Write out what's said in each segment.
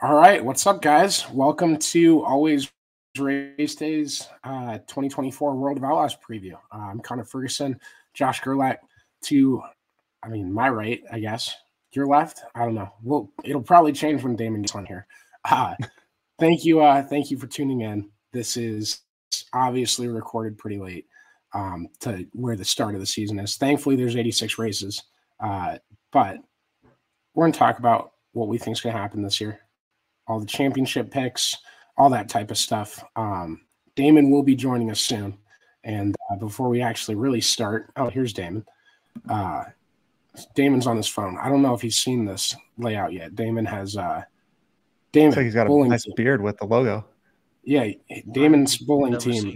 All right, what's up, guys? Welcome to Always Race Days 2024 World of Outlaws preview. I'm Connor Ferguson, Josh Gerlach my right, I guess. Your left? I don't know. Well, it'll probably change when Damon gets on here. Thank you for tuning in. This is obviously recorded pretty late to where the start of the season is. Thankfully, there's 86 races, but we're going to talk about what we think is going to happen this year. All the championship picks, all that type of stuff. Damon will be joining us soon. And before we actually really start, here's Damon. Damon's on his phone. I don't know if he's seen this layout yet. Damon has Looks like he's got a nice beard with the logo. Yeah, Damon's bowling team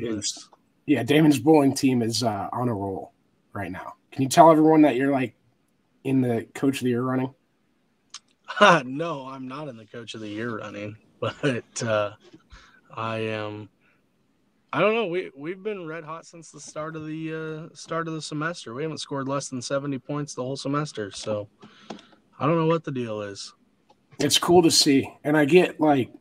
is on a roll right now. Can you tell everyone that you're like in the Coach of the Year running? No, I'm not in the Coach of the Year running, but I am. I don't know. We've been red hot since the start of the semester. We haven't scored less than 70 points the whole semester, so I don't know what the deal is. It's cool to see, and I get like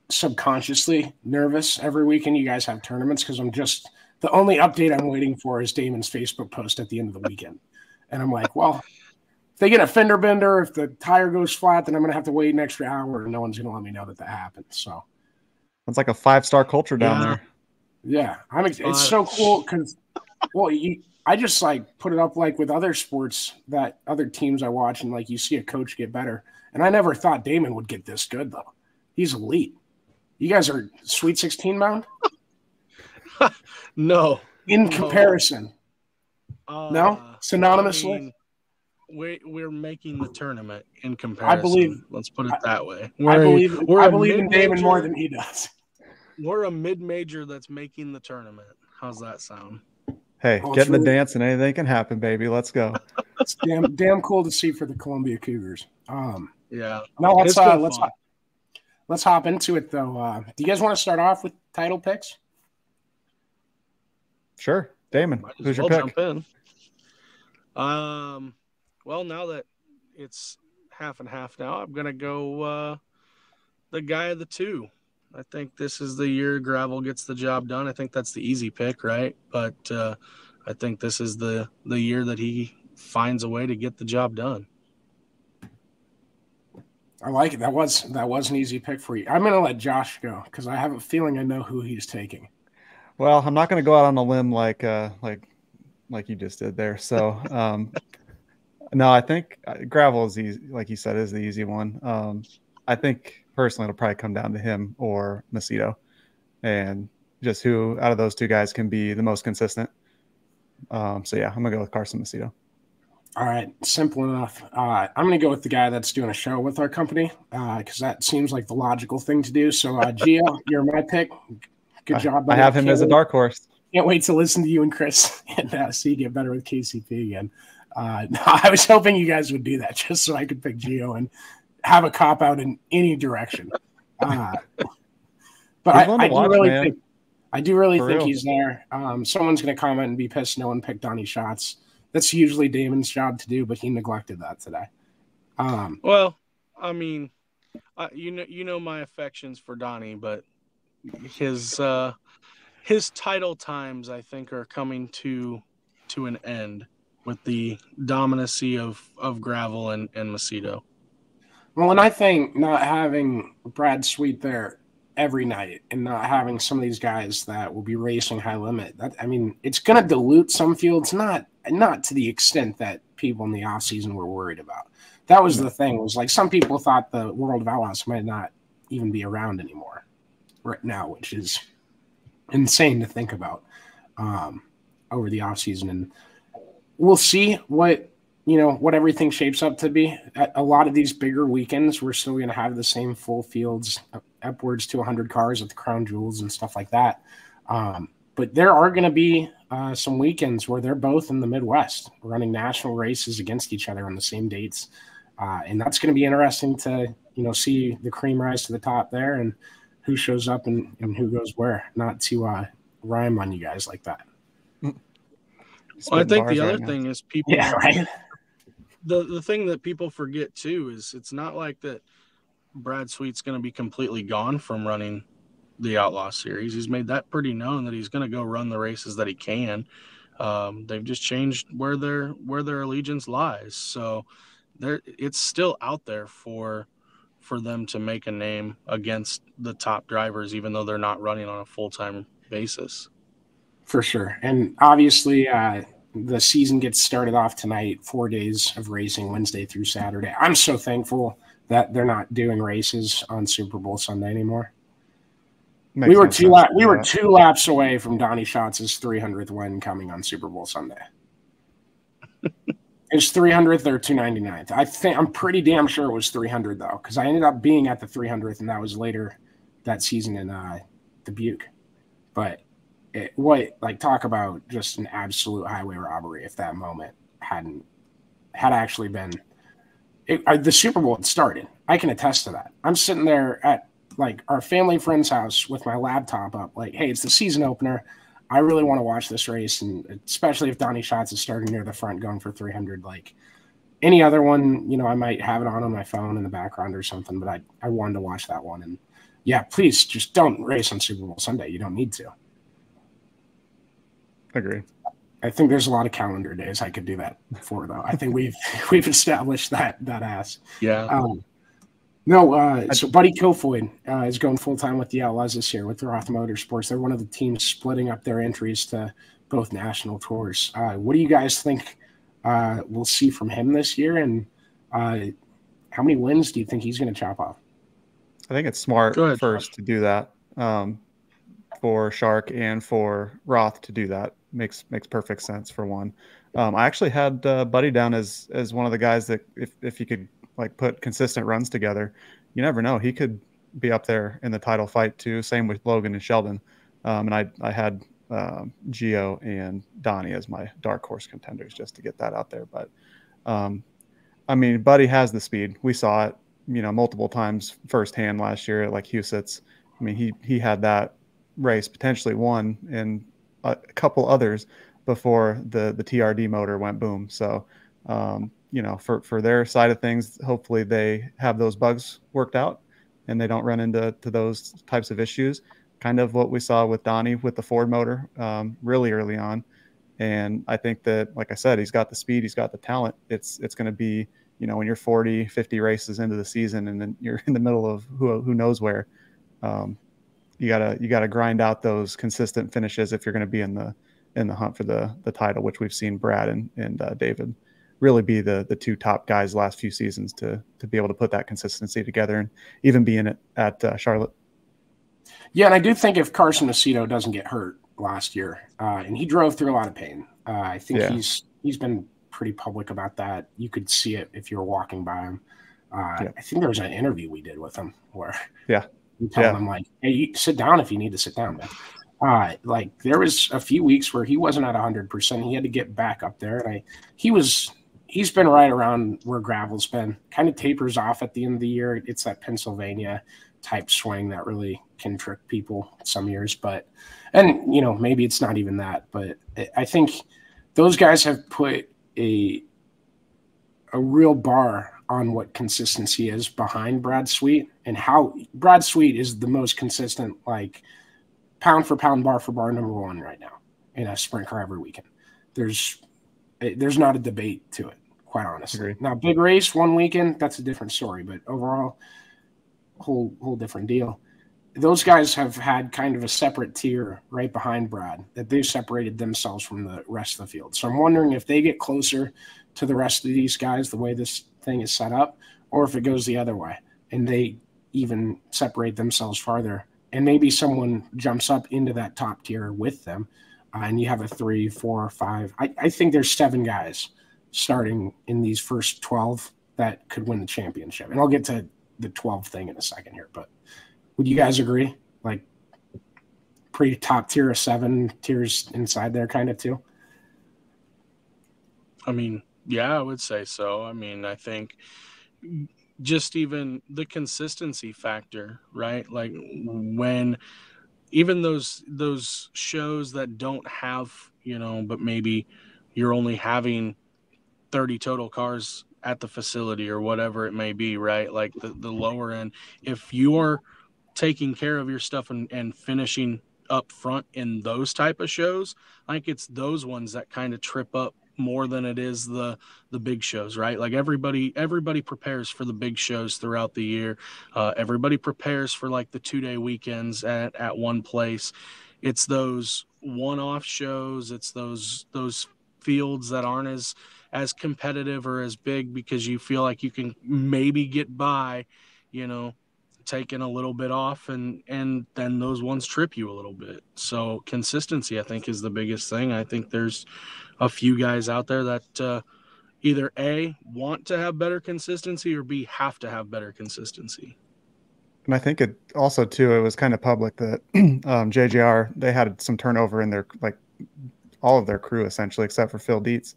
subconsciously nervous every weekend you guys have tournaments because the only update I'm waiting for is Damon's Facebook post at the end of the weekend, and I'm like, well. If they get a fender bender, if the tire goes flat, then I'm going to have to wait an extra hour, and no one's going to let me know that happened. So it's like a 5-star culture down there. Yeah, it's so cool because, I just like put it up like with other sports that other teams I watch, and like you see a coach get better. And I never thought Damon would get this good though. He's elite. You guys are Sweet 16 bound? No. In comparison, no, synonymously. We're making the tournament in comparison. I believe. Let's put it that way. I believe in Damon more than he does. We're a mid-major that's making the tournament. How's that sound? Hey, get in the dance and anything can happen, baby. Let's go. It's damn cool to see for the Columbia Cougars. Yeah. Now let's hop into it though. Do you guys want to start off with title picks? Sure, Damon. Who's your pick? Jump in. Well, now that it's half and half now, I'm going to go the guy of the two. I think this is the year Gravel gets the job done. I think that's the easy pick, right? But I think this is the year that he finds a way to get the job done. I like it. That was an easy pick for you. I'm going to let Josh go because I have a feeling I know who he's taking. Well, I'm not going to go out on a limb like you just did there. So no, I think Gravel is easy, like you said, is the easy one. I think personally it'll probably come down to him or Macedo, and just who out of those two guys can be the most consistent. So yeah, I'm gonna go with Carson Macedo. All right, simple enough. I'm gonna go with the guy that's doing a show with our company because that seems like the logical thing to do. So Gio, you're my pick. Good job. I have him as a dark horse. Can't wait to listen to you and Chris and see you get better with KCP again. No, I was hoping you guys would do that just so I could pick Gio and have a cop out in any direction. But I do really think he's there. Someone's going to comment and be pissed no one picked Donnie Schatz. That's usually Damon's job to do, but he neglected that today. Well, I mean, you know my affections for Donnie, but his title times I think are coming to an end with the dominacy of Gravel and Macedo. Well, and I think not having Brad Sweet there every night and not having some of these guys that will be racing high limit, it's going to dilute some fields, not to the extent that people in the offseason were worried about. That was the thing. It was like some people thought the World of Outlaws might not even be around anymore right now, which is insane to think about over the offseason. And we'll see what everything shapes up to be. At a lot of these bigger weekends, we're still going to have the same full fields, upwards to 100 cars at the Crown Jewels and stuff like that. But there are going to be some weekends where they're both in the Midwest running national races against each other on the same dates. And that's going to be interesting to, see the cream rise to the top there and who shows up and who goes where. Not to rhyme on you guys like that. Well, I think the other thing is people. Yeah, right. The thing that people forget too is it's not like that Brad Sweet's going to be completely gone from running the Outlaw Series. He's made that pretty known that he's going to go run the races that he can. They've just changed where their allegiance lies. So it's still out there for them to make a name against the top drivers, even though they're not running on a full-time basis. For sure. And obviously, the season gets started off tonight, 4 days of racing, Wednesday through Saturday. I'm so thankful that they're not doing races on Super Bowl Sunday anymore. We were two laps away from Donnie Schatz's 300th win coming on Super Bowl Sunday. It's 300th or 299th. I'm pretty damn sure it was 300 though, because I ended up being at the 300th, and that was later that season in Dubuque. But talk about just an absolute highway robbery if that moment had actually been the Super Bowl had started. I can attest to that. I'm sitting there at our family friend's house with my laptop up, hey, it's the season opener. I really want to watch this race, and especially if Donnie Schatz is starting near the front going for 300. Any other one, I might have it on my phone in the background or something, but I wanted to watch that one. And yeah, please just don't race on Super Bowl Sunday. You don't need to. Agree. I think there's a lot of calendar days I could do that for, though. I think we've established that ass. Yeah. So Buddy Kofoid is going full-time with the Outlaws this year with Roth Motorsports. They're one of the teams splitting up their entries to both national tours. What do you guys think we'll see from him this year, and how many wins do you think he's going to chop off? I think it's smart first to do that for Shark and for Roth to do that. Makes perfect sense for one. I actually had Buddy down as one of the guys that if he could put consistent runs together, you never know. He could be up there in the title fight too. Same with Logan and Sheldon. And I had Gio and Donnie as my dark horse contenders just to get that out there. But Buddy has the speed. We saw it, multiple times firsthand last year at Huset's. He had that race potentially won and a couple others before the TRD motor went boom. So, for their side of things, hopefully they have those bugs worked out and they don't run into those types of issues. Kind of what we saw with Donnie with the Ford motor really early on. And I think that, like I said, he's got the speed, he's got the talent. It's going to be, when you're 40, 50 races into the season and then you're in the middle of who knows where, you gotta grind out those consistent finishes if you're going to be in the hunt for the title, which we've seen Brad and David really be the two top guys the last few seasons to be able to put that consistency together and even be in it at Charlotte. Yeah, and I do think if Carson Aceto doesn't get hurt last year, and he drove through a lot of pain, I think he's been pretty public about that. You could see it if you were walking by him. I think there was an interview we did with him where you tell him hey, you sit down if you need to sit down, man. There was a few weeks where he wasn't at 100%. He had to get back up there, and he's been right around where Gravel's been. Kind of tapers off at the end of the year. It's that Pennsylvania type swing that really can trick people some years. Maybe it's not even that, but I think those guys have put a real bar on what consistency is behind Brad Sweet, and how Brad Sweet is the most consistent, pound for pound, bar for bar, number one right now in a sprint car every weekend. There's not a debate to it, quite honestly. Agreed. Now, big race one weekend, that's a different story, but overall, whole different deal. Those guys have had kind of a separate tier right behind Brad that they've separated themselves from the rest of the field. So I'm wondering if they get closer to the rest of these guys the way this thing is set up, or if it goes the other way and they even separate themselves farther, and maybe someone jumps up into that top tier with them. And you have a 3, 4, 5. I think there's 7 guys starting in these first 12 that could win the championship. And I'll get to the 12 thing in a second here. But would you guys agree? Pretty top tier of 7 tiers inside there kind of too? Yeah, I would say so. I think just even the consistency factor, right? When even those shows that don't have, but maybe you're only having 30 total cars at the facility or whatever it may be, right? Like the lower end, if you're taking care of your stuff and finishing up front in those type of shows, I think it's those ones that kind of trip up more than it is the big shows, right? Like everybody prepares for the big shows throughout the year. Everybody prepares for like the 2-day weekends at one place. It's those one-off shows. It's those fields that aren't as competitive or as big because you feel like you can maybe get by, taking a little bit off, and then those ones trip you a little bit. So consistency, I think, is the biggest thing. I think there's a few guys out there that either A, want to have better consistency, or B, have to have better consistency. And I think it also too, it was kind of public that JJR, they had some turnover in their, like, all of their crew essentially, except for Phil Dietz.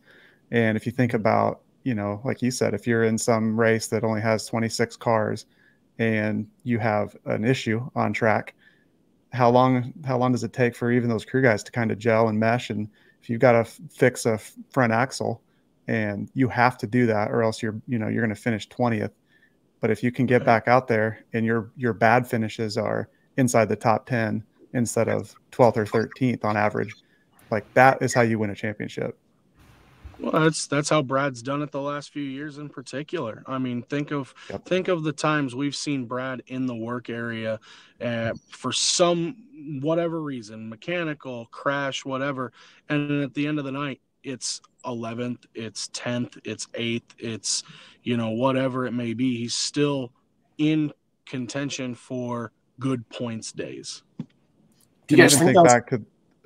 And if you think about, like you said, if you're in some race that only has 26 cars and you have an issue on track, how long does it take for even those crew guys to kind of gel and mesh? And if you've got to fix a front axle, and you have to do that, or else you're going to finish 20th. But if you can get back out there and your bad finishes are inside the top 10 instead of 12th or 13th on average, like, that is how you win a championship. Well, that's how Brad's done it the last few years in particular. I mean, think of the times we've seen Brad in the work area for some whatever reason, mechanical, crash, whatever, and then at the end of the night, it's 11th, it's 10th, it's 8th, it's whatever it may be. He's still in contention for good points days. Do you guys think back to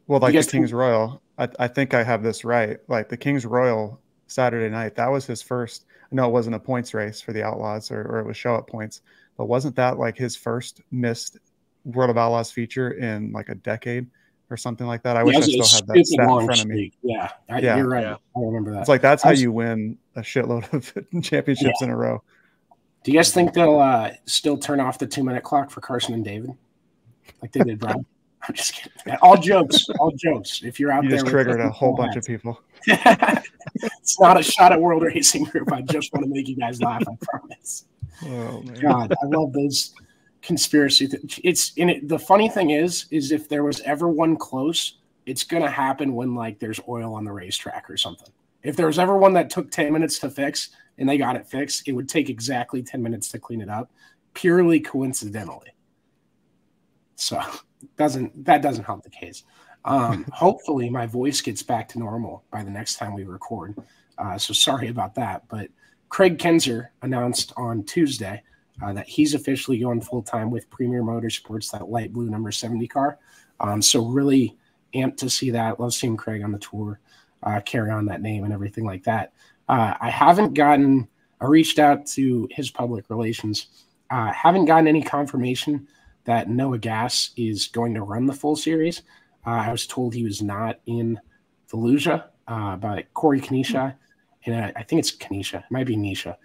the King's Royal? I think I have this right. Like the King's Royal Saturday night, that was his first. I know it wasn't a points race for the Outlaws, or it was show up points, but wasn't that like his first missed World of Outlaws feature in like a decade or something like that? I wish I still had that stat in front of me. Yeah, you're right. Yeah. I remember that. It's like that's how you win a shitload of championships in a row. Do you guys think they'll still turn off the 2-minute clock for Carson and David, like they did Brad? I'm just kidding. All jokes. If you're out there, you just triggered a whole bunch of people. It's not a shot at World Racing Group. I just want to make you guys laugh. I promise. Oh man. God, I love those conspiracy. It's in it. The funny thing is if there was ever one close, it's gonna happen when like there's oil on the racetrack or something. If there was ever one that took 10 minutes to fix and they got it fixed, it would take exactly 10 minutes to clean it up, purely coincidentally. So that doesn't help the case. Hopefully my voice gets back to normal by the next time we record. So sorry about that. But Craig Kinzer announced on Tuesday that he's officially going full-time with Premier Motorsports, that light blue number 70 car. So really amped to see that. Love seeing Craig on the tour, carry on that name and everything like that. I reached out to his public relations. Haven't gotten any confirmation that Noah Gass is going to run the full series. I was told he was not in Volusia by Corey Kanisha. And I think it's Kanisha. It might be Nisha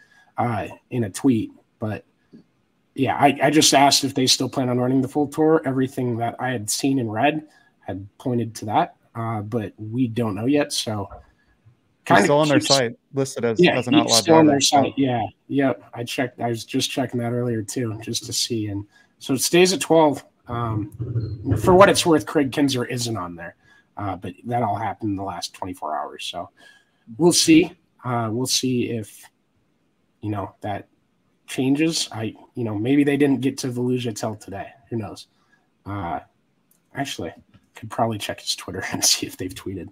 in a tweet. But yeah, I just asked if they still plan on running the full tour. Everything that I had seen and read had pointed to that. But we don't know yet. So kind of still on their site listed as an outlaw still driver. On their site. Yeah. Yep. I checked. I was just checking that earlier too, just to see. And so it stays at 12. For what it's worth, Craig Kinzer isn't on there. But that all happened in the last 24 hours. So we'll see. We'll see if, that changes. Maybe they didn't get to Volusia till today. Who knows? Actually, could probably check his Twitter and see if they've tweeted.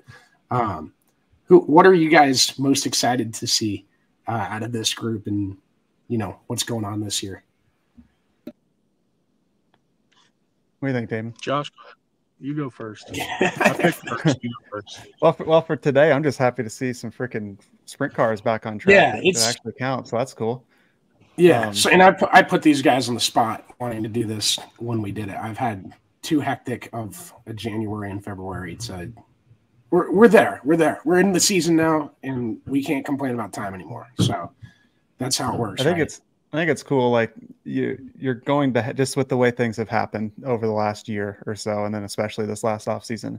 What are you guys most excited to see out of this group, and what's going on this year? What do you think, Damon? Josh, go ahead. You go first. I picked first. You go first. Well, for today, I'm just happy to see some freaking sprint cars back on track. Yeah, that actually count. So that's cool. Yeah. And I put these guys on the spot wanting to do this when we did it. I've had too hectic of a January and February. So we're there. We're in the season now, and we can't complain about time anymore. So that's how it works. I think it's cool. Like you're going to just with the way things have happened over the last year or so, and then especially this last off season,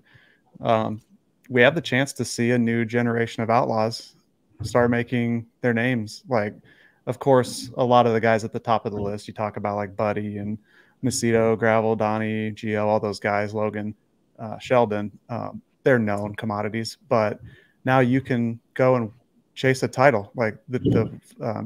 we have the chance to see a new generation of outlaws start making their names. Like, of course, a lot of the guys at the top of the list, you talk about like Buddy and Macedo, Gravel, Donnie, Gio, all those guys, Logan, Sheldon, they're known commodities. But now you can go and chase a title. Like the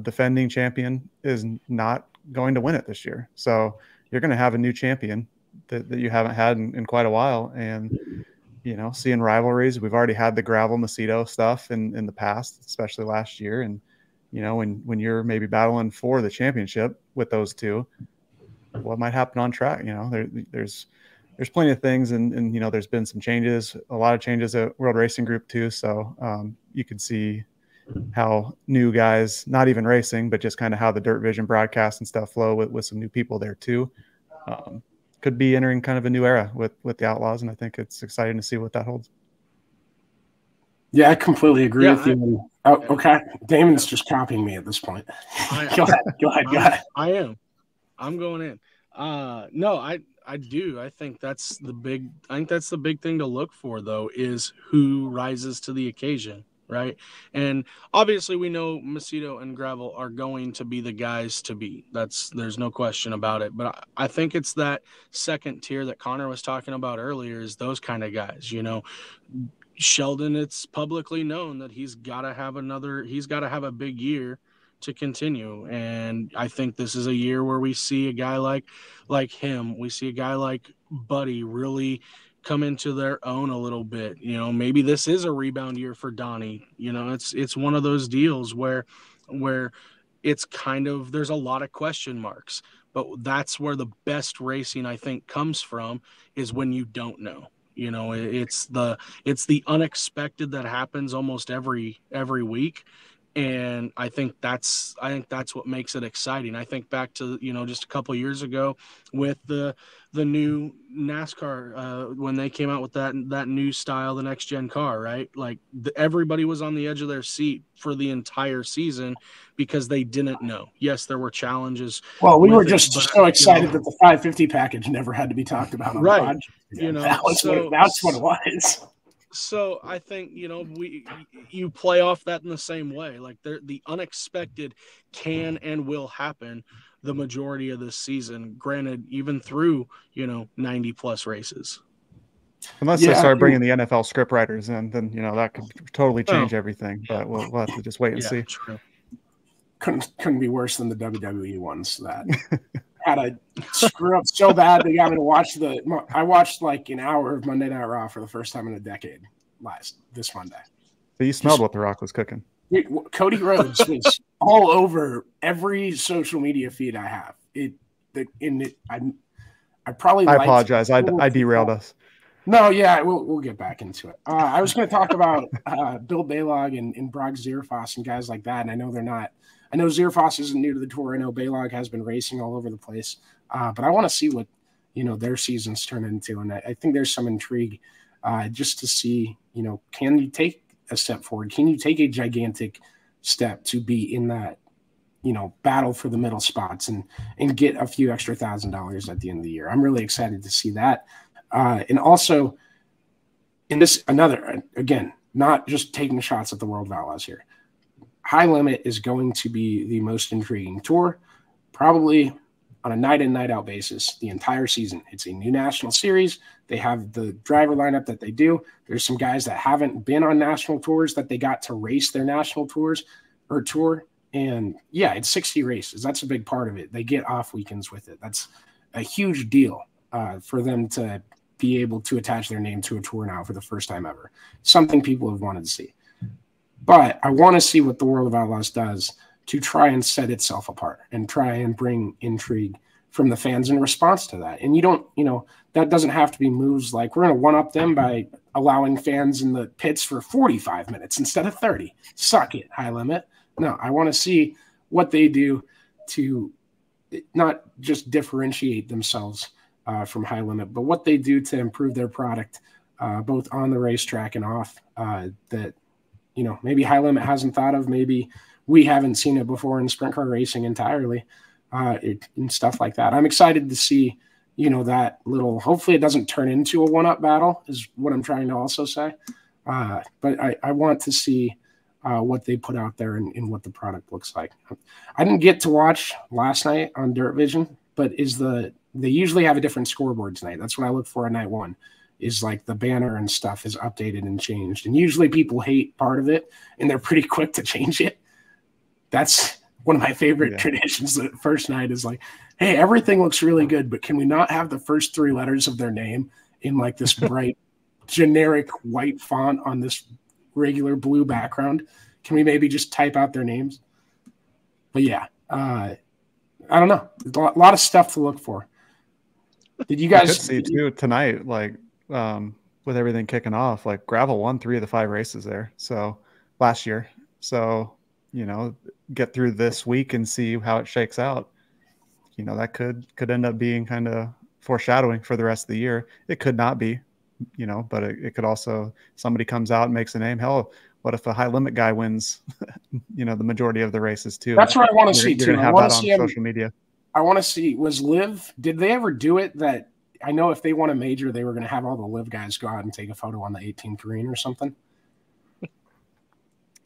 defending champion is not going to win it this year. So you're going to have a new champion that you haven't had in quite a while. And, you know, seeing rivalries, we've already had the Gravel Macedo stuff in the past, especially last year. And, you know, when you're maybe battling for the championship with those two, what might happen on track? You know, there's plenty of things, and you know, there's been some changes, a lot of changes at World Racing Group too. So you could see how new guys, not even racing, but just kind of how the Dirt Vision broadcast and stuff flow with some new people there too. Could be entering kind of a new era with the Outlaws, and I think it's exciting to see what that holds. Yeah, I completely agree with you. Okay. Damon's just copying me at this point. Go ahead. I am. I'm going in. No, I do. I think that's the big thing to look for, though, is who rises to the occasion, right? And obviously we know Macedo and Gravel are going to be the guys to beat. There's no question about it. But I think it's that second tier that Connor was talking about earlier, is those kind of guys, you know. Sheldon, it's publicly known that he's got to have a big year to continue. And I think this is a year where we see a guy like him. We see a guy like Buddy really come into their own a little bit. You know, maybe this is a rebound year for Donnie. You know, it's one of those deals where it's kind of, there's a lot of question marks, but that's where the best racing, I think, comes from, is when you don't know. You know, it's the unexpected that happens almost every week. And I think that's what makes it exciting. I think back to, you know, just a couple of years ago with the new NASCAR, when they came out with that new style, the next gen car, right? Like everybody was on the edge of their seat for the entire season because they didn't know. Yes, there were challenges. Well, we were just so excited that the 550 package never had to be talked about on the podcast. You know, that's what it was. So I think, you know, you play off that in the same way. Like the unexpected can and will happen the majority of this season, granted, even through, you know, 90 plus races. Unless they start bringing the NFL script writers in, then, you know, that could totally change everything, but we'll have to just wait and see. True. Couldn't be worse than the WWE ones that had to screw up so bad they got me to watch I watched like an hour of Monday Night Raw for the first time in a decade this Monday. So you smelled what The Rock was cooking. Cody Rhodes was all over every social media feed I have. I apologize. I derailed us. No, yeah, we'll get back into it. I was going to talk about Bill Balog and Brock Zierfoss and guys like that, and I know they're not. I know Zierfoss isn't new to the tour. I know Balog has been racing all over the place, but I want to see what, you know, their seasons turn into, and I think there's some intrigue just to see, you know, can you take a step forward? Can you take a gigantic step to be in that, you know, battle for the middle spots and get a few extra $1,000 at the end of the year? I'm really excited to see that. And also in this, again, not just taking shots at the World of Outlaws here. High Limit is going to be the most intriguing tour, probably on a night in, night out basis the entire season. It's a new national series. They have the driver lineup that they do. There's some guys that haven't been on national tours that they got to race their national tours or tour. And yeah, it's 60 races. That's a big part of it. They get off weekends with it. That's a huge deal for them to be able to attach their name to a tour now for the first time ever. Something people have wanted to see. But I want to see what the World of Outlaws does to try and set itself apart and try and bring intrigue from the fans in response to that. And that doesn't have to be moves like we're going to one-up them by allowing fans in the pits for 45 minutes instead of 30. Suck it, High Limit. No, I want to see what they do to not just differentiate themselves from High Limit, but what they do to improve their product, both on the racetrack and off, that, you know, maybe High Limit hasn't thought of. Maybe we haven't seen it before in sprint car racing entirely, and stuff like that. I'm excited to see, you know, that little, hopefully it doesn't turn into a one-up battle is what I'm trying to also say. But I want to see what they put out there and what the product looks like. I didn't get to watch last night on Dirt Vision, but they usually have a different scoreboard tonight. That's what I look for on night one, is like the banner and stuff is updated and changed. And usually people hate part of it and they're pretty quick to change it. That's one of my favorite traditions. The first night is like, hey, everything looks really good, but can we not have the first 3 letters of their name in like this bright generic white font on this regular blue background? Can we maybe just type out their names? But yeah, I don't know. There's a lot of stuff to look for. Did you guys see too tonight, like with everything kicking off, like Gravel won 3 of the 5 races there. So last year. So, get through this week and see how it shakes out. That could end up being kind of foreshadowing for the rest of the year. It could not be, but it could also, somebody comes out and makes a name. Hell, what if a high limit guy wins, the majority of the races too? That's what I want to see too. You're going to have that on social media. I want to see, was Liv, did they ever do it that, I know if they won a major, they were going to have all the Liv guys go out and take a photo on the 18th green or something.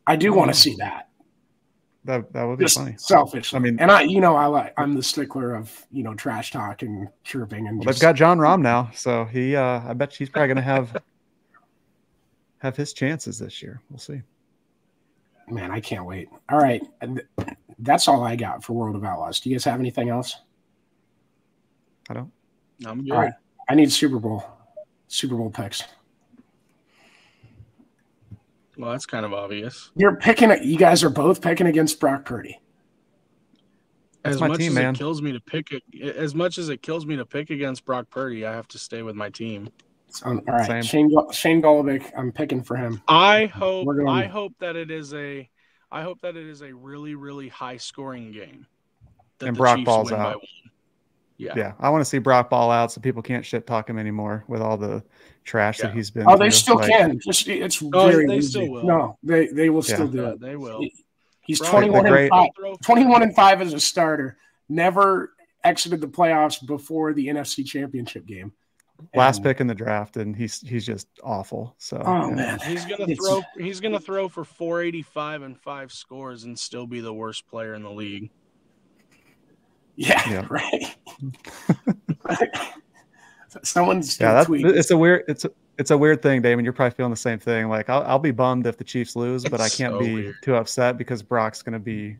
I do want to see that. That would be just funny. Selfish. I mean, and I'm the stickler of, trash talk and chirping. And they've got John Rahm now. So I bet he's probably going to have his chances this year. We'll see. Man, I can't wait. All right. That's all I got for World of Outlaws. Do you guys have anything else? I don't. I'm good. All right. I need Super Bowl picks. Well, that's kind of obvious. You guys are both picking against Brock Purdy. As much as it kills me to pick against Brock Purdy, I have to stay with my team. All right. Shane Golovic, I'm picking for him. I hope that it is a really, really high scoring game. And Brock balls out. Yeah. I want to see Brock ball out so people can't shit talk him anymore with all the trash that he's been. Oh, they still can. It's very they easy. Still will. No, they will still do it. They will. He's 21-5 as a starter. Never exited the playoffs before the NFC Championship game. Last pick in the draft, and he's just awful. So man, he's gonna throw for 485 and 5 scores and still be the worst player in the league. Yeah. Right. Someone's it's a weird thing, Damon. You're probably feeling the same thing. Like I'll be bummed if the Chiefs lose, but I can't be too upset because Brock's going to be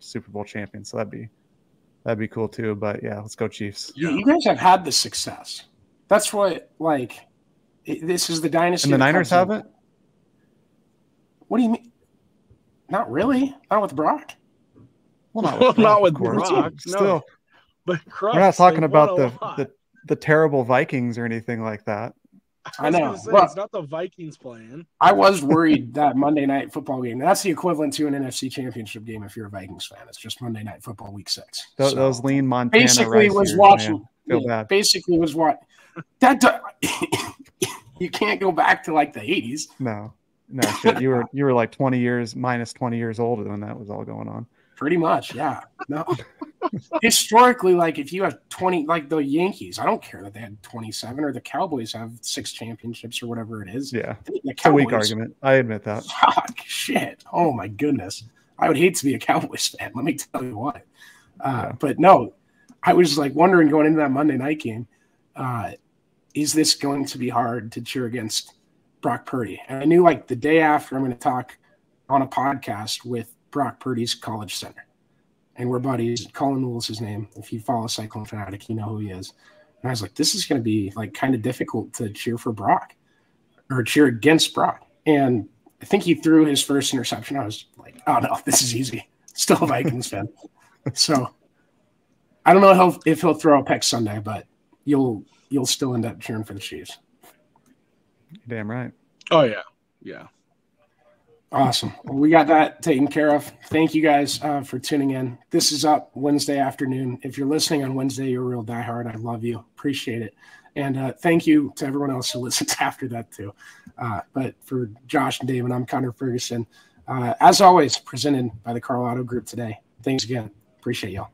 Super Bowl champion. So that'd be cool too. But yeah, let's go Chiefs. You guys have had the success. That's what this is the dynasty. And the Niners haven't. What do you mean? Not really. Not with Brock. Well, not with Brock. Still, no. But Christ, we're not talking about the terrible Vikings or anything like that. I know. It's not the Vikings playing. I was worried that Monday Night Football game. That's the equivalent to an NFC Championship game if you're a Vikings fan. It's just Monday Night Football Week 6. Those lean Montana. Basically, was watching. Basically, was what that. You can't go back to like the 80s. No, shit. You were like 20 years minus 20 years old when that was all going on. Pretty much, yeah. No. Historically, like if you have 20, like the Yankees, I don't care that they had 27, or the Cowboys have 6 championships or whatever it is. Yeah, it's a weak argument. I admit that. Fuck, shit. Oh my goodness. I would hate to be a Cowboys fan. Let me tell you what. But no, I was like wondering going into that Monday night game, is this going to be hard to cheer against Brock Purdy? And I knew like the day after I'm going to talk on a podcast with Brock Purdy's college center. And we're buddies. Colin Newell's his name. If you follow Cyclone Fanatic, you know who he is. And I was like, this is going to be like kind of difficult to cheer for Brock or cheer against Brock. And I think he threw his first interception. I was like, oh no, this is easy. Still a Vikings fan. So I don't know if he'll throw a pick Sunday, but you'll still end up cheering for the Chiefs. Damn right. Oh yeah. Yeah. Awesome. Well, we got that taken care of. Thank you guys for tuning in. This is up Wednesday afternoon. If you're listening on Wednesday, you're a real diehard. I love you. Appreciate it. And thank you to everyone else who listens after that too. But for Josh and Damon, I'm Connor Ferguson. As always, presented by the Karl Auto Group today. Thanks again. Appreciate y'all.